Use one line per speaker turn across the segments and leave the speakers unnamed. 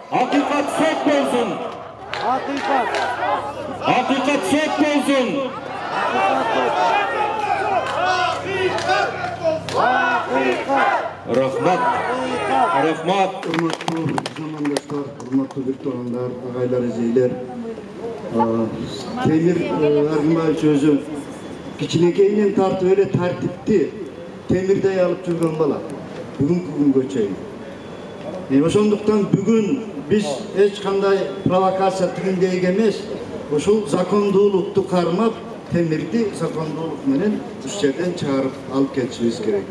Hakikat sök bolsun. Hakikat sök bolsun. Rahmat. Rahmat.
Hurmatlı zamandaşlar, hurmatlı doktoranlar, ağaylar, izleyiciler. Temir Argınbayev sözü kiçinekeyinen tartı öyle tertipti. Temirde alıp жүрген bala. Bugün göçeyim. Oşonduktan bugün biz hiç kanday provokasiya tügündeyik emes. Oşul zakondуулuktu karmap temirdi zakondуулuk menen üç yerden çağırıp alıp geçişimiz gerek.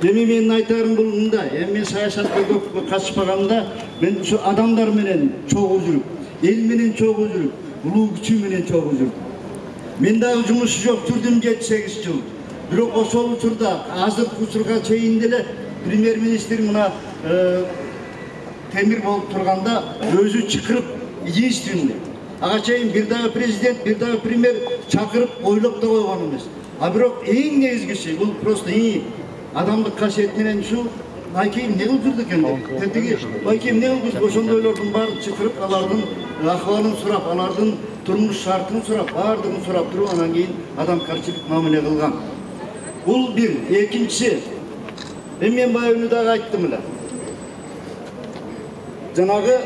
Эми менин айтарым бул мындай, эми мен саясатка көп катышпаганда, мен ушу адамдар менен чогуу жүрүп, эл менен чогуу жүрүп, улуу күчү менен чогуу жүрүп. Мен дагы жумушу жок жүрдүм 7-8 жыл. Бирок ошол учурда азыркы учурга чейин деле премьер-министр мына Темир болуп турганда өзү чакырып единственный. Ага чейин бир дагы президент, бир дагы премьер чакырып ойлоп да койгон эмес. А бирок эң негизгиси бул просто адамдык касиет менен ушу байкем не кылып жүрдү экен деп. Тетиги байкем не кылып ошондойлордун баарын чакырып, алардын акыбалын сурап, алардын турмуш шартын сурап, баардыгын сурап туруп, анан кийин адамкарчылык мамиле кылган. Бул бир. Экинчиси, мен баягы дагы айттым эле. Жанагы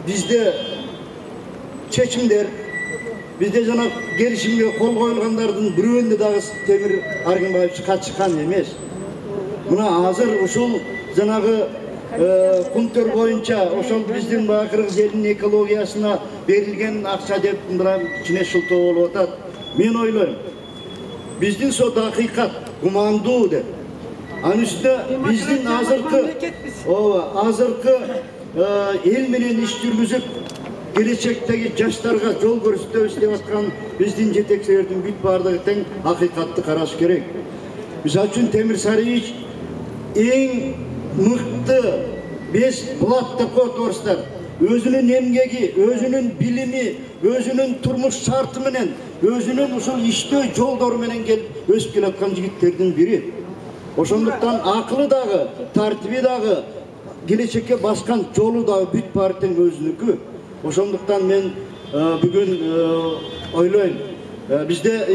бизде чечимдер, бизде жана келишимге кол коюлгандардын бирөөндө дагы Темир Аргынбаев катышкан эмес. Мына азыр ушул жанагы пункттер боюнча ошол биздин кыргыз элинин экологиясына берилген акча деп мына кичине шылтоо болуп атат. Мен ойлойм, биздин сот акыйкат, кумандуу деп. Анын үстүнө биздин азыркы эл менен иш жүргүзүп, келечектеги жаштарга жол көрсөтөбүз деп аткан биздин жетекчилердин бүт баардыгы тең акыйкатты караш керек. Мисалы үчүн Темир Сариевич эң мыкты 5 булат деп коет орустар. Өзүнүн эмгеги, өзүнүн билими, өзүнүн турмуш шарты менен, өзүнүн ушул иштөө жолдору менен келип өсүп келаткан жигиттердин бири. Ошондуктан акылы дагы, тартиби дагы, келечекке баскан жолу дагы бүт баары тең өзүнүкү. Ошондуктан мен бүгүн ойлойм, бизде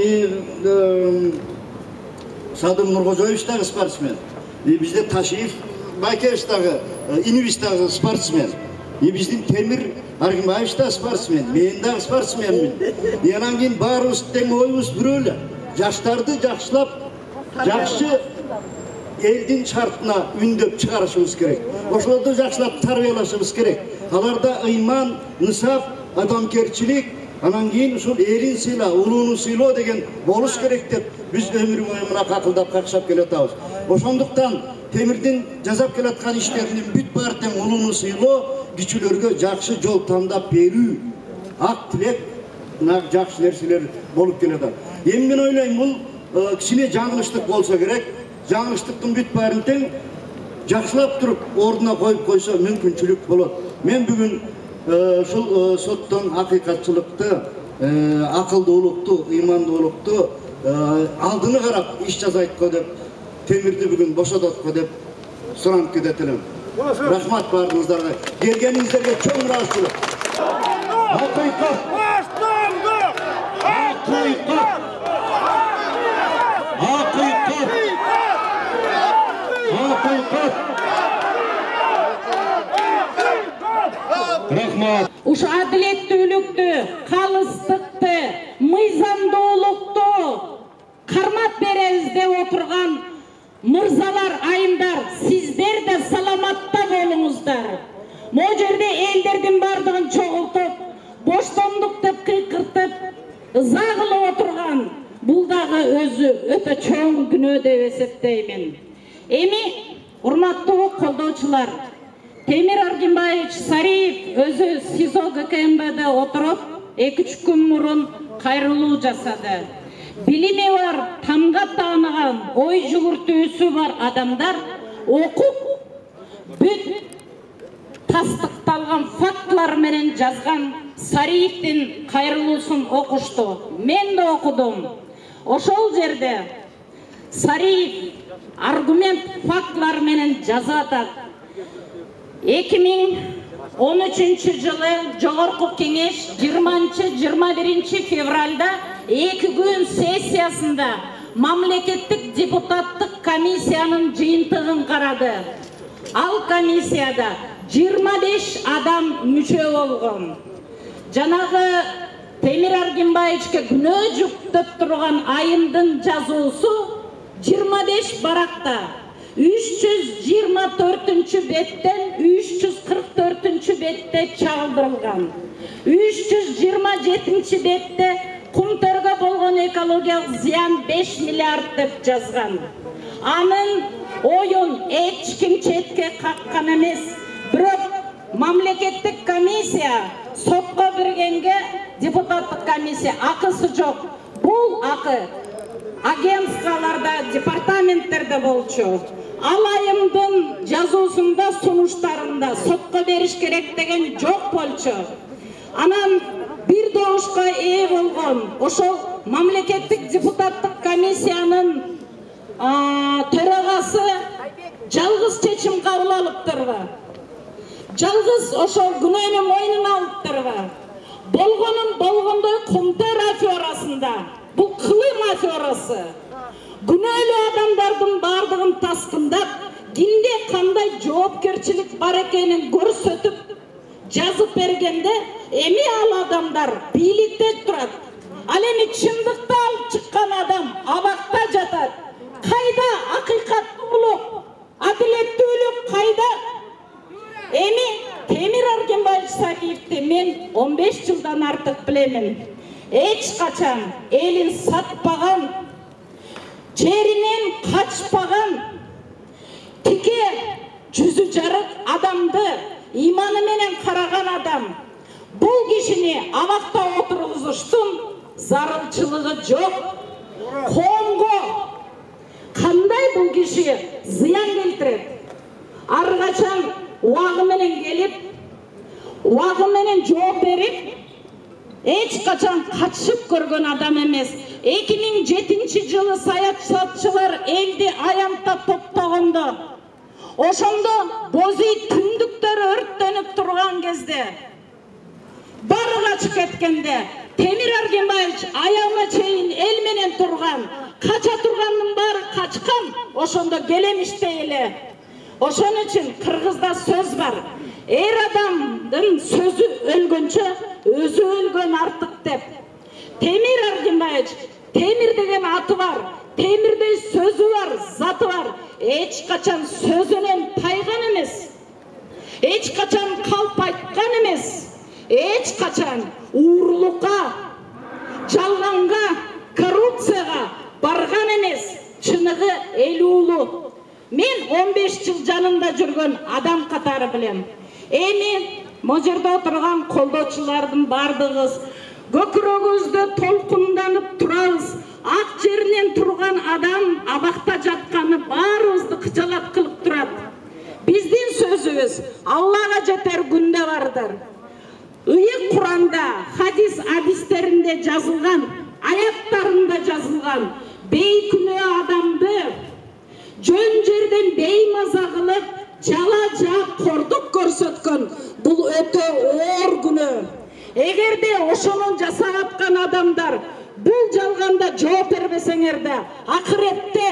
Садым Нуркожоевич дагы спортсмен, бизде Ташиев Байкевич дагы, Инибис дагы спортсмен, биздин Темир Аргынбаевич дагы спортсмен, мен дагы спортсменмин. Анан кийин баарыбыз тең оюбуз бирөө эле. Жаштарды жакшылап, жакшы элдин шартына үндөп чыгарышыбыз керек. Ошолорду жакшылап тарбиялашыбыз керек. Аларда ыйман, нысап, адамгерчилик, анан кийин ушул элин сыйла, улууну сыйлоо деген болуш керек деп биз өмүр бою мына какылдап какшап келатабыз. Ошондуктан Темирдин жасап келаткан иштеринин бүт баары тең улууну сыйлоо, кичүүлөргө жакшы жол тандап берүү, ак тилек, жакшы нерселер болуп келатат. Эми мен ойлойм, бул кичине жаңылыштык болсо керек. Жаңылыштыктын бүт баарын тең жакшылап туруп ордуна коюп койсо мүмкүнчүлүк болот. Мен бүгүн ушул соттон акыйкатчылыкты, акылдуулукту, ыймандуулукту алдыны карап иш жасайт деп, Темирди бүгүн бошотот деп суранып кетет элем. Рахмат баарыңыздарга. Келгениңиздерге чоң ыраазычылык. Акыйкат. Баштандык. Акыйкат. Акыйкат. Акыйкат. Рахмат.
Ушу адилеттүүлүктү, калыстыкты, мыйзамдуулукту кармап беребиз деп отурган мырзалар, айымдар, сиздер да саламатта болуңуздар. Могу жерде элдердин бардыгын чогултуп, боштондук деп кыйкыртып, ыза кылып отурган бул дагы өзү өтө чоң күнөө деп эсептеймин. Эми урматтуу колдоочулар, Темир Аргынбаевич Сариев өзү СИЗО ГКМБде отуруп 2-3 күн мурун кайрылуу жасады. Билими бар, тамга тааныган, ой жүгүртүүсү бар адамдар окуп, бүт тастыкталган фактылар менен жазган Сариевдин кайрылуусун окушту. Мен да окудум. Ошол жерде Сариев аргумент фактылар менен жазып атат. 2013 жылы Жогорку Кеңеш 20-21 февралда 2 күн сессиясында мамлекеттик депутаттык комиссиянын жыйынтыгын карады. Ал комиссияда 25 адам мүчө болгон. Жанагы Темир Аргимбаевичке күнөө жүктөп турган айымдын жазуусу 25 баракта 324 беттен 344 бетте чагылдырылган. 327 бетте кумтөргө болгон экологиялык зыян 5 миллиард деп жазган. Анын оюн эч ким четке каккан эмес. Бирок мамлекеттик комиссия сотко бергенге депутаттык комиссия акысы жок. Бул акы агентстволарда, департаменттерде болчу. Ал айымдын жазуусунда, сунуштарында сотко бериш керек деген жок болчу. Анан бир добушка ээ болгон ошол мамлекеттик депутаттык комиссиянын төрагасы жалгыз чечим кабыл алыптырбы? Жалгыз ошол күнөөнү мойнуна алыптырбы? Болгонун болгондой Кумтөр аферасында, бул кылым аферасы. Күнөөлүү адамдардын бардыгын таскындап, кимде кандай жоопкерчилик бар экенин көрсөтүп жазып бергенде, эми ал адамдар бийликте турат. Ал эми чындыкты алып чыккан адам абакта жатат. Кайда акыйкаттуулук, адилеттүүлүк кайда? Эми Темир Аргимбаевич Сариевди мен 15 жылдан артык билемин. Эч качан элин сатпаган, жеринен качпаган, тике жүзү жарык адамды иманы менен караган адам. Бул кишини абакта отургузуштун зарылчылыгы жок. Коомго кандай бул киши зыян келтирет? Ар качан убагы менен келип, убагы менен жооп берип, эч качан катышып көргөн адам эмес. 2007 жылы саятчылар элди аянтап топтогондо, ошондо Бозүй түндүктөр өрттөнүп турган кезде, бары качып кеткенде, Темир Аргимбаевич аягына чейин эл менен турган, кача тургандын баары качкан, ошондо келемиштей эле. Ошон үчүн Кыргызда сөз бар. Эр адамдын сөзү өлгөнчө өзү өлгөн артык деп. Темир Аргимбаевич, Темир деген аты бар, Темирдей сөзү бар, заты бар. Эч качан сөзүнөн тайган эмес. Эч качан калп айткан эмес. Эч качан уурулукка, жалганга, коррупцияга барган эмес. Чыныгы эл уулу. Мен 15 жыл жанында жүргөн адам катары билем. Эми можерде отурган колдоочулардын бардыгыбыз көкүрөгүбүздө толкунданып турабыз. Ак жеринен турган адам абакта жатканы баарыбызды кычалат кылып турат. Биздин сөзүбүз Аллага жетер күндө бардыр. Ыйык Куранда, хадис адистеринде жазылган, аяттарында жазылган бейкүнөө адамды жөн жерден беймаза кылып, жала жаап кордук көрсөткөн бул өтө оор күнөө. Эгерде ошону жасап аткан адамдар бул жалганда жооп бербесеңер да, акыретте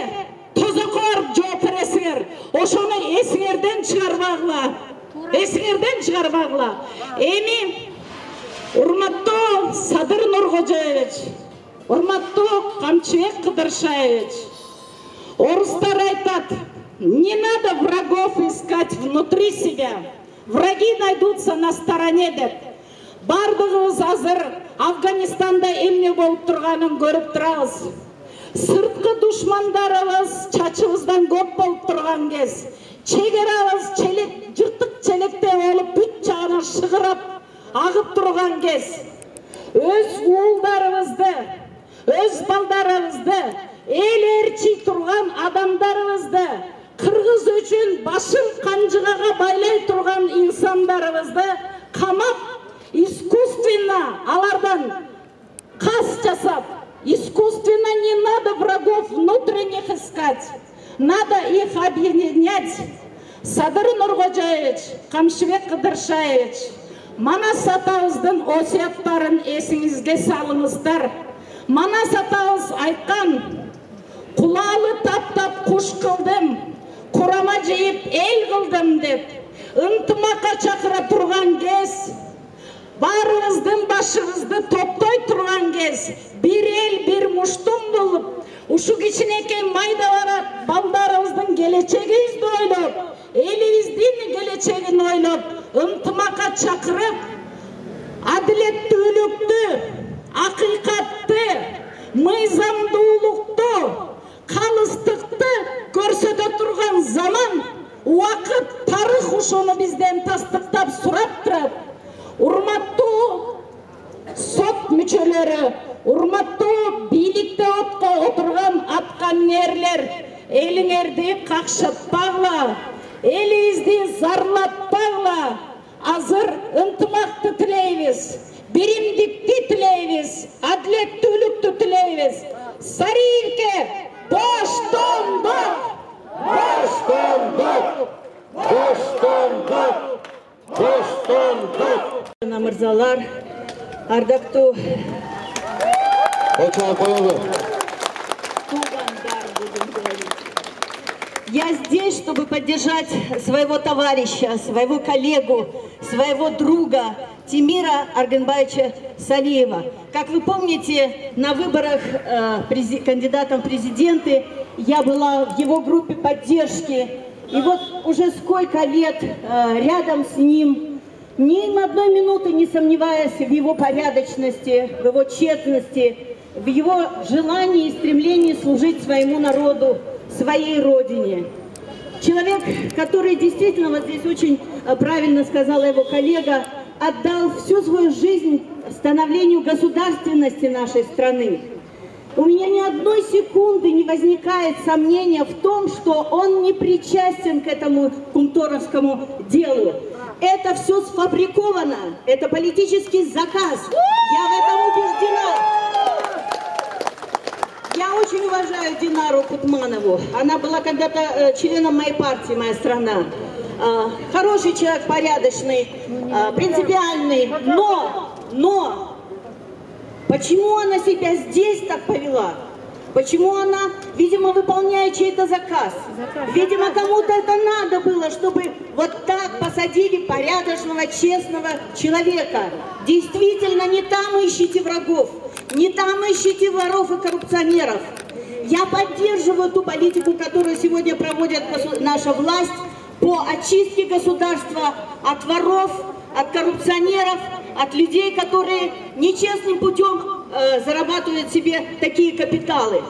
тозокко барып жооп бересиңер. Ошону эсиңерден чыгарбагыла. Эсиңерден чыгарбагыла. Эми урматтуу Садыр Нуркожоевич, урматтуу Камчыбек Кыдыршаевич, орустар айтат, не надо врагов искать внутри себя. Враги найдутся на стороне деп. Бардыгыбыз азыр Афганистанда эмне болуп турганын көрүп турабыз. Сырткы душмандарыбыз чачыбыздан көп болуп турган кез, чегерабыз жыртык челектей болуп бүт жагына шыгырап агып турган кез, өз уулдарыбызды, өз балдарыбызды, эл ээрчий турган адамдарыбызды, Кыргыз үчүн башын канжыгага байлай турган инсандарыбызды камап, искусственно алардан кас жасап, искусственно не надо врагов внутренних искать, надо их объединять. Садыр Нуркожоевич, Камшыбек Кыдыршаевич, Манас атабыздын осуяттарын эсиңизге салыңыздар. Манас атабыз айткан, кулалы таптап куш кылдым, курама жыйып эл кылдым деп, ынтымакка чакыра турган кез, баарыбыздын башыбызды топтой турган кез, бир эл бир муштум болуп, ушу кичинекей майда балдарыбыздын келечегибизди ойлоп, элибиздин келечегин ойлоп, ынтымакка чакырып, адилеттүүлүктү, акыйкатты, мыйзамдуулукту, калыстыкты көрсөтө турган заман, убакыт, тарых ошону бизден тастыктап сурап турат. Урматтуу сот мүчөлөрү, урматтуу бийликте отурган аткаминерлер, элиңерди какшатпагыла, элибизди зарлатпагыла. Азыр ынтымакты тилейбиз, биримдикти тилейбиз, адилеттүүлүктү тилейбиз. Сариевке боштондук!
Боштондук! Боштондук! Боштондук!
Мырзалар, ардактуу я здесь, чтобы поддержать своего товарища, своего коллегу, своего друга Тимира Аргынбаевича Салиева. Как вы помните, на выборах кандидатом в президенты я была в его группе поддержки. И вот уже сколько лет рядом с ним, ни одной минуты не сомневаясь в его порядочности, в его честности, в его желании и стремлении служить своему народу, своей родине. Человек, который действительно, вот здесь очень правильно сказала его коллега, отдал всю свою жизнь становлению государственности нашей страны. У меня ни одной секунды не возникает сомнения в том, что он не причастен к этому кумторовскому делу. Это все сфабриковано, это политический заказ. Я в этом убеждена. Я очень уважаю Динару Кутманову. Она была когда-то членом моей партии, моя страна. Хороший человек, порядочный, принципиальный. Но почему она себя здесь так повела? Почему она, видимо, выполняет чей-то заказ? Видимо, кому-то это надо было, чтобы вот так посадили порядочного, честного человека. Действительно, не там ищите врагов, не там ищите воров и коррупционеров. Я поддерживаю ту политику, которую сегодня проводит наша власть по очистке государства от воров, от коррупционеров, от людей, которые нечестным путем зарабатывают себе такие капиталы.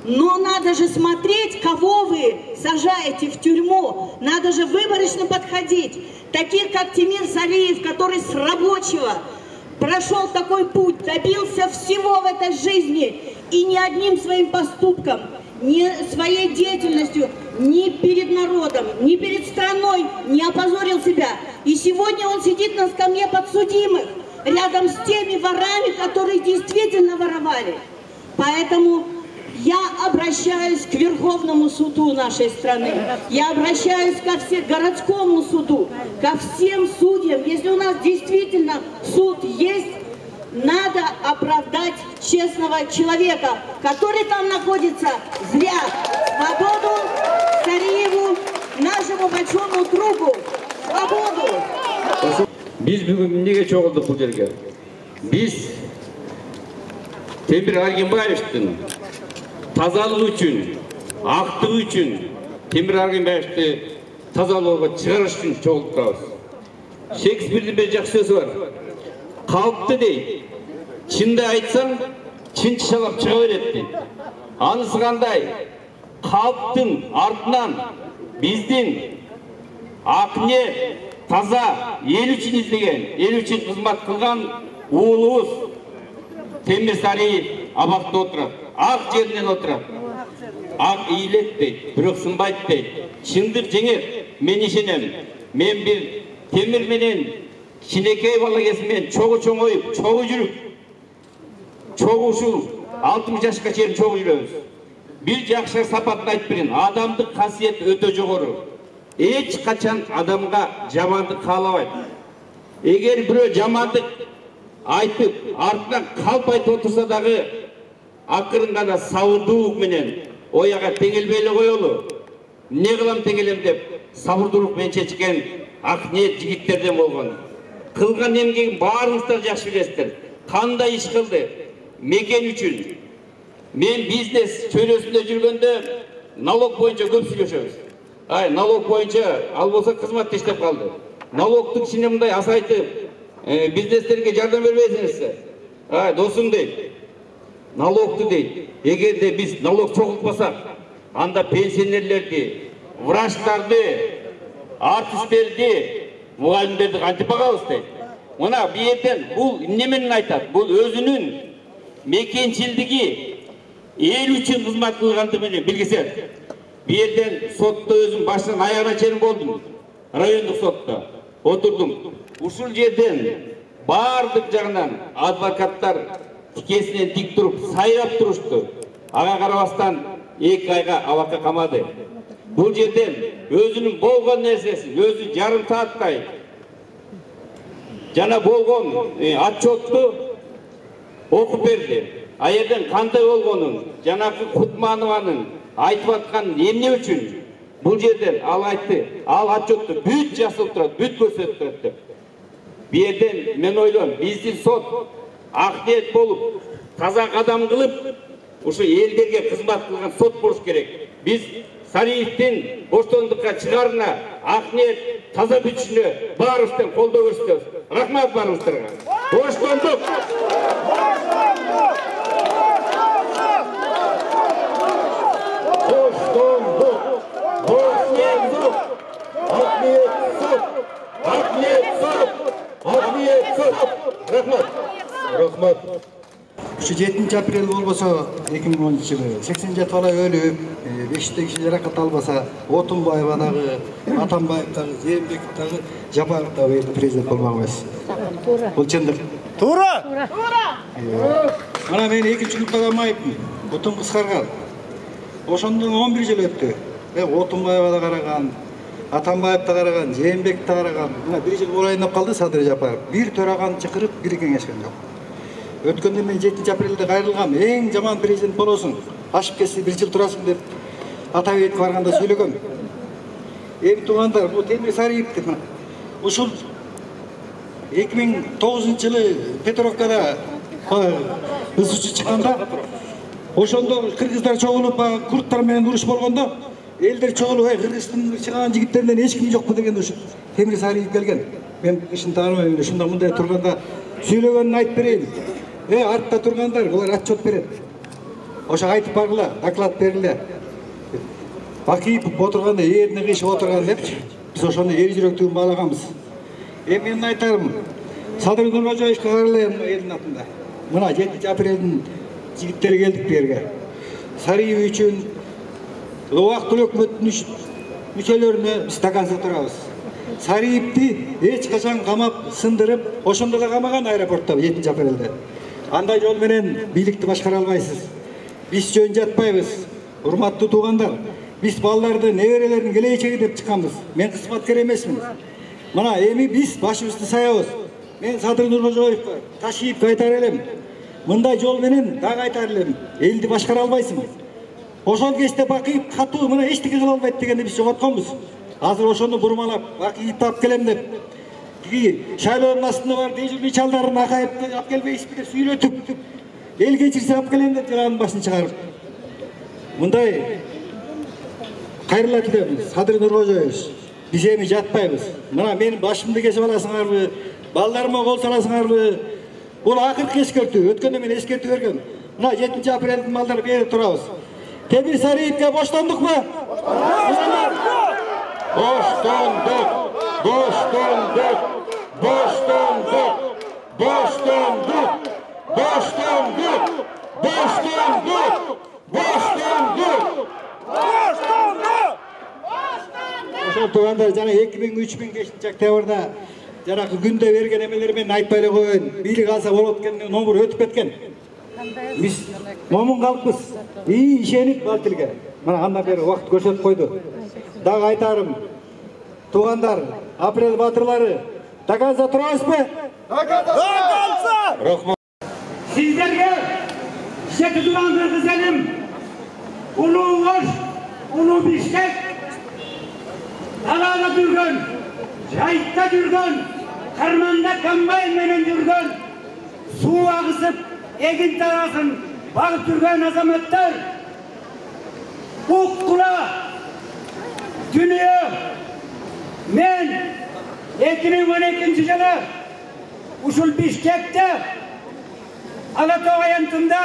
Но надо же смотреть, кого вы сажаете в тюрьму. Надо же выборочно подходить. Таких, как Тимир Салиев, который с рабочего прошел такой путь, добился всего в этой жизни. И ни одним своим поступком, ни своей деятельностью, ни перед народом, ни перед страной не опозорил себя. И сегодня он сидит на скамье подсудимых, рядом с теми ворами, которые действительно воровали. Поэтому я обращаюсь к Верховному суду нашей страны. Я обращаюсь ко всем городскому суду, ко всем судьям. Если у нас действительно суд есть, надо оправдать честного человека, который там находится зря. Свободу Салиеву, нашему большому другу. Свободу!
Biz bugün nege çoğulduk bu yerge? Biz Temir Argınbayev'tin tazalığı üçün, aktığı üçün Temir Argınbayev'ti tazalığı çıkarış üçün çoğulduk. Shakespeare'de bir жақсы сөзі var. Қалыпты değil. Çin'de айтсам, Çin çalap çığa veretti. Anısı қандай? Қалыптың артынан біздің ақниет, таза, ел үшін іздеген, ел үшін қызмат қылған ұлымыз Темир Салиев абақта отырады, ақ жерінен отырады. Ақ иілетпейді, бірақ сынбайды дейді. Шындық жеңер, мен ешенем. Мен бір темір менен кішінекей бала кезіммен чоғы чоңойып, чоғы жүріп, чоғы ұшу, 60 жасқа шейін чоғы жүреміз. Bir жақсы сапатын айтып берейін. Адамдық қасиет өте жоғары. Еш қачан адамға жамандық қаламайды. Егер біреу жамандық айтып, артынан қалып айтып отырса дағы, ақырын ғана сабырдылық менен ояға теңелбейлі қойылы. Не қылам теңелем деп, сабырдылық мен шешкен ақ ниет жігіттерден болған. Қылған емгегін барыңыздар жақсы білесіздер. Қандай іш қылды? Мекен үшін. Мен бизнес сөйлесінде жүргенде налог бойынша көп сөйлесеміз. Налог бойынша ал болса қызмат істеп қалды. Налогтың ішіне мындай асайтып, бизнестерге жардам бермейсіңіз. Досым дейді, налогты дейді. Егер де біз налог çoğaltпасақ, анда пенсионерлерді, врачтарды, артистерді, мұғалімдерді қантып бағамыз дейді. Мына биеттен бұл неменен айтады? Бұл өзінің мекеншілдігі ел үшін қызмат қылғандығын білгісі. Биеттен сотта өзім басынан аяғына шейін болдым. Райондық сотта отырдым. Ушул жерден бардық жағынан адвокаттар тикесінен тик тұрып, сайрап тұрышты. Аға қарабастан 2 айға абаққа қамады. Бұл жерден өзінің болған нәрсесін, өзі жарым сааттай жана болған отчетты оқып берді. Айерден қандай болғанын, жанағы Құтманованың айтып атқан емне үшін бұл жерден ал айтты, ал отчетты бүт жасып тұрады, бүт көрсетіп тұрады. Берден мен ойлаймын, біздің сот ақниет болып, таза қадам қылып, осы елдерге қызмат қылған сот болуш керек. Біз Сариевтен бостандыққа шығарына ақниет таза бүтшіне барыстан қолдау көрсетеміз. Рахмат барыңыздарға. Бостандық!
Рахмат. 7 апрель болбосо 2010 жылы 80 бала өлүп, 5 киши жаракат албаса, Отунбаевадагы, Атамбаевдагы, Жээнбековдагы, Жапаровдагы президент болмакпыз. Бул чындык. Туура. Мына мен 2 нуктадан айттым. Отун кыскарган. Ошондон 11 жыл өттү. Отунбаевада караган, Атамбаевда караган, Жээнбековда караган. Мына 1 жыл орайындап калды Садыр Жапаров. Бир төраган чакырып, бир кеңешкен жок. Өткөндө мен 7 апрелде кайрылгам, эң жаман президент болосуң, ашып кетсе 1 жыл турасың деп Атабекке барганда сүйлөгөм. Эми туугандар, бул Темир Сариев деп ушул 2009 жылы Петровкада ысычы чыкканда, ошондо кыргыздар чогулуп, курдтар менен уруш болгондо, элдер чогулуп, Кыргызстандын чыган жигиттеринен эч ким жокпу деген ушул Темир Сариев келген. Мен ишин тааныбайм, ушунда мындай турганда сүйлөгөнүн айтып берейин. Артта тургандар, булар отчет берет. Ошо айтып баргыла, доклад бергиле. Бакиев отурганда эрне кыйшып отурган депчи. Биз ошону эр жүрөктүгүн баалаганбыз. Эми мен айтарым, Садыр Нуркожоевго карайлайм элдин атында. Мына 7 апрелдин жигиттери келдик бу жерге. Сариев үчүн убактылуу өкмөттүн мүчөлөрүнө биз стаканса турабыз. Сариевди эч качан камап, сындырып, ошондо да камаган аэропортто 7 апрелде. Андай жол менен бийликти башкара албайсыз. Биз жөн жатпайбыз. Урматтуу туугандар, биз балдарды, неберелердин келечеги деп чыкканбыз. Мен кызматкер эмесмин. Мына эми биз башыбызды саябыз. Мен Садыр Нуркожоевго Ташиевге айтар элем. Мындай жол менен дагы айтар элем. Элди башкара албайсың. Ошол кезде Бакиев катуу мына эчтеке кыла албайт дегенди биз жоғотконбуз. Азыр ошону бурмалап, Бакиевди алып келем деп, шайлоонун астында бар дежурный чалдарын Акаевди алып келбейсизби деп сүйлөтүп, эл кечирсе алып келем деп жыланын башын чыгарып. Мындай кайрылат элем, Садыр Нуркожоевич, биз эми жатпайбыз. Мына менин башымды кесип аласыңарбы, балдарыма кол саласыңарбы? Бул акыркы эскертүү. Өткөндө мен эскертүү бергем. Мына 7 апрелдин балдары берип турабыз. Темир Сариевге боштондукпу?
Boşlandık, boşlandık, boşlandık, boşlandık, boşlandık, boşlandık, boşlandık, boşlandık. Ошол туугандар жана 2000-3000 октябрда жанагы күндө берген эмелери менен айтпай эле коеюн. Бийлик алса болот экен номер өтүп кеткен.
Биз момун калкпыз. Ишенип ал тилге. Мына андан бери убакыт көрсөтүп койду. Дагы айтарым, туугандар, апрель батырлары, доказа турасызбы? Доказа! Рахмат.
Sizlerge Şekilduran Kırgızelim, Ulu Oş, Ulu Bişkek, Talada Dürgün, Şahit'ta Dürgün, Karmanda Kambay menen Dürgün, Su ağısıp, egin tarafın, bağıp Dürgün azamatlar, Ukkula, Dünya, men, 2012 yılı, Usul Bişkek'te, Alatoy ayantında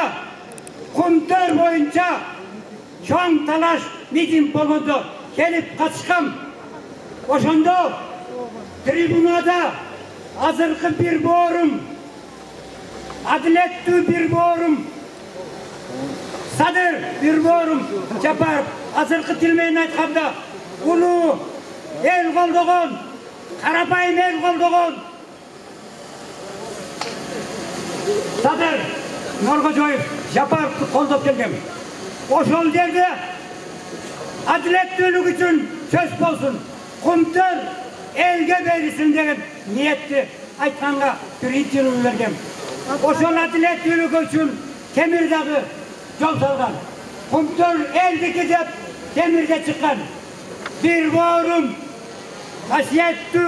kumtör boyunca çoğun talaş miting boldu. Gelip kaçkam. Oşondo tribunada azırkı bir boğurum, adiletli bir boğurum, sadır bir boğurum çapar. Azırkı tilmeyin aytkanda ulu el kolduğun, karapayın el kolduğun Sadır Norgojoyev Japarov'u koldup geldim. Oşol yerde adiletlilik için söz bolsun. Kumtör elge verilsin деген niyetli aytkanга bir intervyu verdim. Oşol adiletlilik için Temirdagi yol salgan. Kumtör eldeki dep Temirge çıkkan. Bir boğurum hasiyetli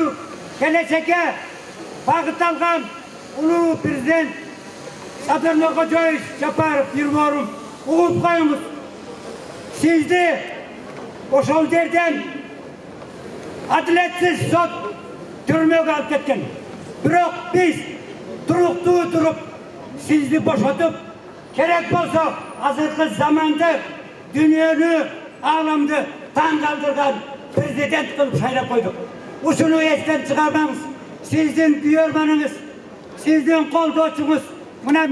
geleceke bağıt algan ulu prezident Sadır Norgojoyev Japarov bir boğurum uğup koyunuz. Sizdi oşol yerden adaletsiz sot türmege alıp ketken. Biroq biz turuqtu turup sizdi boşotup gerek bolsa azırkı zamanda dünyanı ağlamdı taң kaldırgan prezident kılıp saylap koyduk. Uşunu esten çıkarmamız. Sizin buyurmanınız, sizin koldoçunuz buna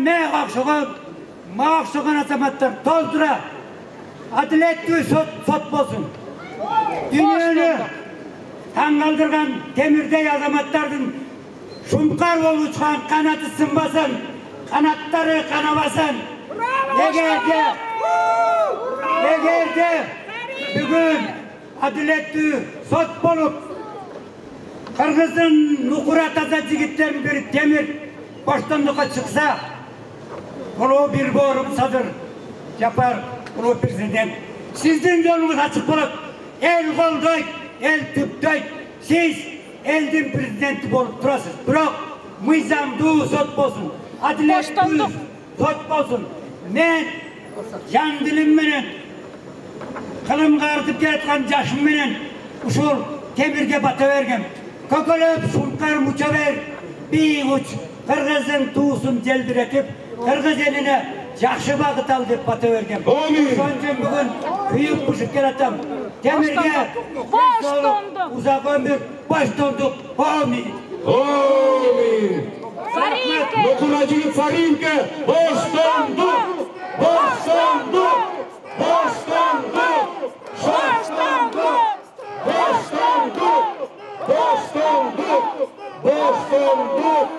mağakşıgan azamatlar toldura adiletli sot bolsun. Dünyanı taң kaldırgan Temirdey azamatlardın şumkar olup çıkan kanatı sınbasan, kanatları kanabasan. Egerde bugün adiletli sot bolup Kırgız'ın nukurat aza jigitlerin bir Temir boştonlukka çıksa ulu bir boğurum Sadır Japarov ulu prezident. Sizin yolunuz açık bulup el koldoy, el tüptöy. Siz eldin prezidenti bolup turasız. Biroq mıyzamduu sot bolsun. Adiletli sot bolsun. Men jan dilim menen kılım qartıp keletkan yaşım menen uşul Temirge bata vergem. Kökölöp şumkar muça ver. Bir uç Kırgız'ın tuğusun jeldiretip Kırgız eline jakşı bagıt al dep bata vergem. Şonçun bugün kuyup puşup keletem. Temirge uzak ömür boştonduk. Amin.
Amin. Dokunacı Farinke boştonduk. Boştonduk. Boştonduk. Boştonduk. Boştonduk. Boştonduk. Boştonduk.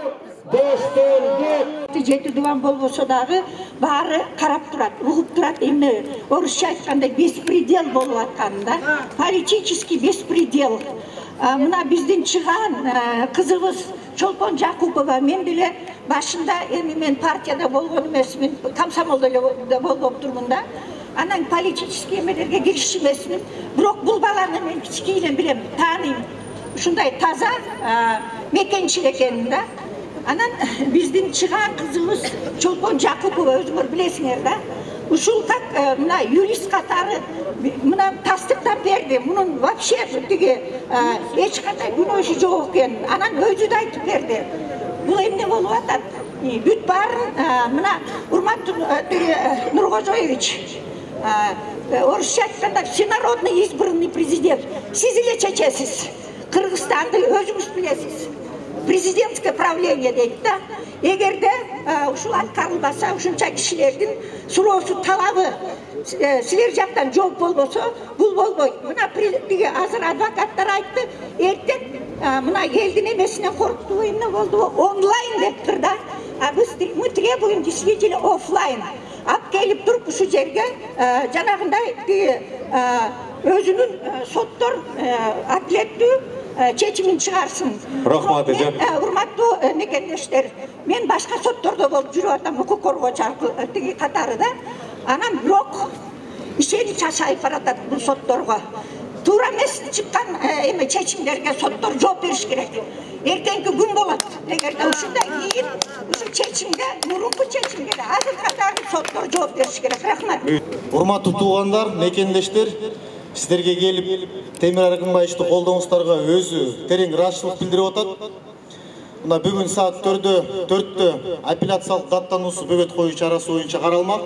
Boştonduk.
Жети дуан болбосо дагы баары карап турат, угуп турат. Эмне орусча айтканда беспредел болуп атканда, политический беспредел. Мына биздин чыган кызыбыз Чолпон Жакупова мен деле башында эми мен партияда болгон эмесмин, комсомолдо эле болуп турмун да. Анан политический эмелерге киришчү эмесмин. Бирок бул баланы мен кичинекейден билем, тааныйм. Ушундай таза мекенчил экенин да. Анан биздин чыган кызыбыз Чолпон Жакупова өзүңөр билесиңер да. Ушул как мына юрист катары мына тастыктап берди. Мунун вообще тиги эч кандай күнөөсү жок экенин анан өзү да айтып берди. Бул эмне болуп атат? Бүт баарын мына урматтуу Нургожоевич орусча айтканда всенародный избранный президент. Сиз эле чечесиз. Кыргызстанды өзүңүз билесиз. Президентское правление дейт да. Эгерде ушул аткарылбаса, ушунча кишилердин суроосу талабы силер жактан жооп болбосо, бул болбойт. Мына тиги азыр адвокаттар айтты, эртең мына элдин эмесинен коркутуу эмне болду? Онлайн дептир да. мы требуем действительно офлайн. Алып келип туруп ушу жерге жанагындай өзүнүн соттор адилеттүү чечимин чыгарсын.
Рахмат эже.
Урматтуу мекендештер, мен башка соттордо болуп жүрүп атам, укук коргоочу тиги катарыда. Анан бирок ишенич азайып баратат бул сотторго. Туура эмес чыккан чечимдерге соттор жооп бериш керек. Эртеңки күн болот. Эгерде ушундай кийин ушу чечимге, мурунку чечимге да азыркы соттор жооп бериш керек. Рахмат.
Урматтуу туугандар, мекендештер, сиздерге келип Темир Аргынбаевичти колдооңуздарга өзү терең ыраазычылык билдирип атат. Мына бүгүн саат 4-тө апелляциялык даттануусу бөгөт коюу чарасы боюнча каралмак.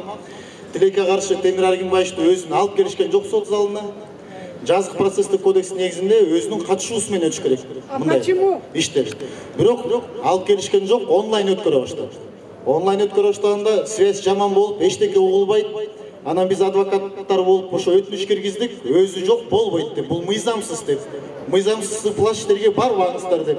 Тилекке каршы Темир Аргынбаевичти өзүн алып келишкен жок сот залына. Жазык процесстик кодекс негизинде өзүнүн катышуусу менен өтүш керек. Почему? Иштер. Бирок алып келишкен жок, онлайн өткөрө баштады. Онлайн өткөрө баштаганда связь жаман болуп, эчтеке угулбайт. Анан биз адвокаттар болуп ошо өтүнүш киргиздик, өзү жок болбойт деп. Бул мыйзамсыз деп. Мыйзамсыз плаштерге барбаңыздар деп.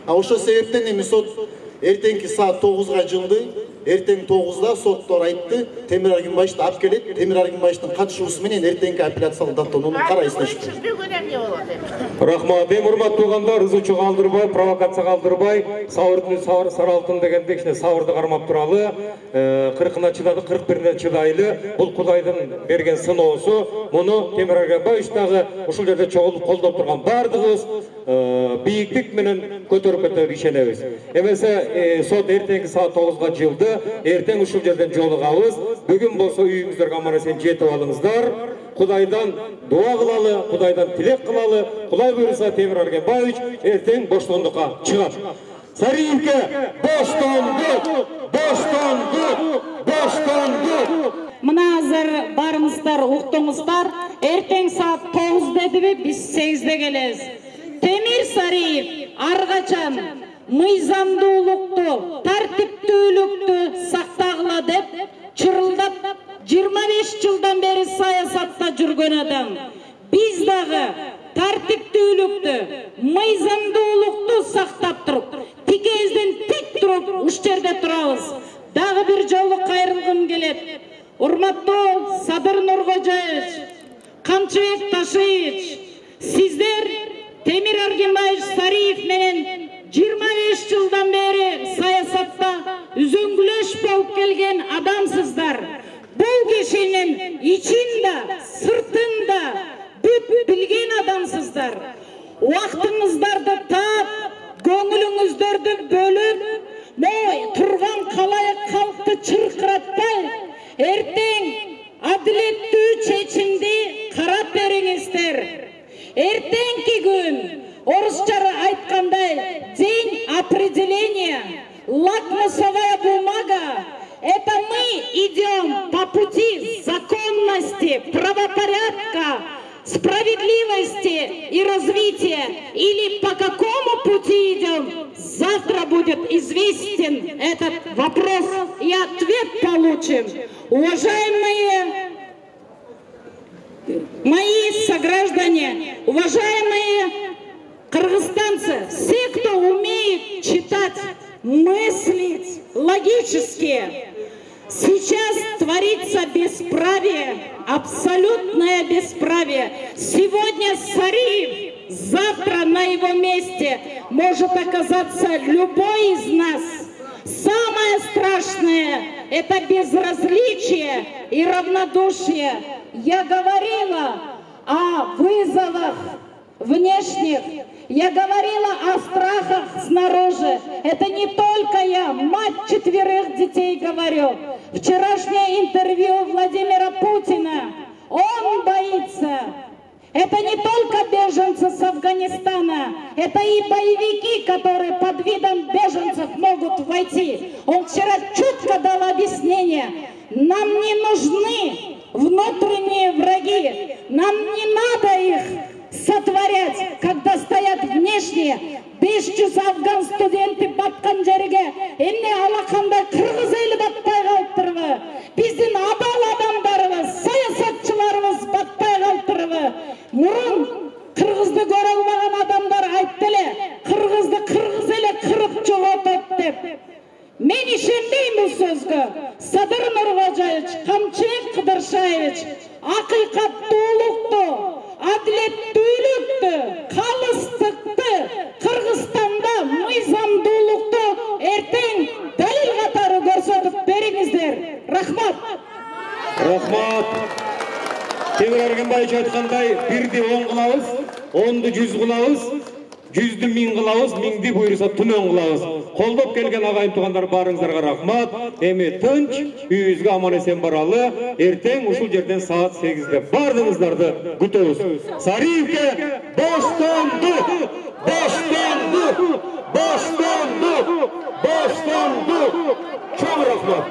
Ошо себептен эми сот эртеңки саат 9-га жылды. Эртең 9-да соттор айтты, Темир Аргынбаевичти алып келет. Темир Аргынбаевичтин катышуусу менен эртеңки апелляциялык даттанууну карайсыздар.
Рахмат, урматтуу туугандар, ызычы калтырбай, провокация калтырбай, сабырдын саралтын дегенде кичине сабырды кармап туралы, 40-на чыдады, 41-не чыдайлы. Бул Кудайдын берген сыноосу. Муну Темир Аргынбаевич дагы ушул жерде чогулуп колдоп турган бардыгыбыз бийиктик менен көтөрүп ишенебиз. Эмесе сот эртеңки саат 9-га жылды. Эртең ушул жерден жолугабыз. Бүгүн болсо үйүңүздөргө аман-эсен жетип алыңыздар. Кудайдан дуа кылалы, Кудайдан тилек кылалы. Кудай буйруса Темир Аргынбаевич эртең боштондукка чыгат. Сариевке боштондук, боштондук, боштондук.
Мына азыр барыңыздар, уктуңуздар. Эртең саат 9 дедиби, биз 8-де келебиз. Темир Сариев ар качан мыйзамдуулукту, тартиптүүлүктү сактагыла деп чырылдап 25 жылдан бери саясатта жүргөн адам. Биз дагы тартиптүүлүктү, мыйзамдуулукту сактап туруп, тикебизден тик туруп уш жерде турабыз. Дагы бир жолу кайрылгым келет. Урматтуу Садыр Нуркожоевич, Камчыбек Ташиевич, сиздер Темир Аргынбаевич Сариев менен 25 жылдан бери саясатта үзөңгүлөш болуп келген адамсыздар. Бул кишинин ичинде, сыртында бүт билген адамсыздар. Убактыңыздарды таап, көңүлүңүздөрдү бөлүп, турган калайык калкты чыркыратпай, эртең адилеттүү чечимди карап бериңиздер. Эртеңки күн орусча айткандай день определения, лакмусовая бумага. Это мы идем по пути законности, правопорядка, справедливости и развития. Или по какому пути идем, завтра будет известен этот вопрос и ответ получим. Уважаемые мои сограждане, уважаемые кыргызстанцы, все, кто умеет читать, мыслить логически, сейчас творится бесправие, абсолютное бесправие. Сегодня Сариев, завтра на его месте может оказаться любой из нас. Самое страшное – это безразличие и равнодушие. Я говорила о вызовах внешних, я говорила о страхах снаружи. Это не только я, мать 4 детей, говорю. Вчерашнее интервью Владимира Путина, он боится. Это не только беженцы с Афганистана, это и боевики, которые под видом беженцев могут войти. Он вчера четко дал объяснение. Нам не нужны внутренние враги, нам не надо их сотворять, когда стоят внешние. 500 афган студенты баткан жерге, эмне алакандай кыргыз эли батпай калыптырбы? Биздин абал адамдарыбыз, саясатчыларыбыз батпай калыптырбы? Мурун кыргызды көрө албаган адамдар айтты эле, кыргызды кыргыз эле кырып жоготот деп. Мен ишенем. Нуркожаевич, Камчыбек Кыдыршаевич, акыйкаттуулукту, адилеттүүлүктү, калыстыкты, Кыргызстанда мыйзамдуулукту эртең далил катары көрсөтүп бериңиздер. Рахмат.
Рахмат. Темир Аргенбаевич айткандай, бирди 10 кылабыз, 10ду 100 кылабыз, 100ду 1000 кылабыз, 1000ди буйруса түмөн кылабыз. Колдоп келген агайын туугандар барыңыздарга рахмат. Эми тынч, үйүбүзгө аман эсен баралы. Эртең ушул жерден саат 8'de бардыгыңыздарды күтөбүз. Сариевке боштонду! Боштонду! Боштонду! Боштонду! Чоң рахмат.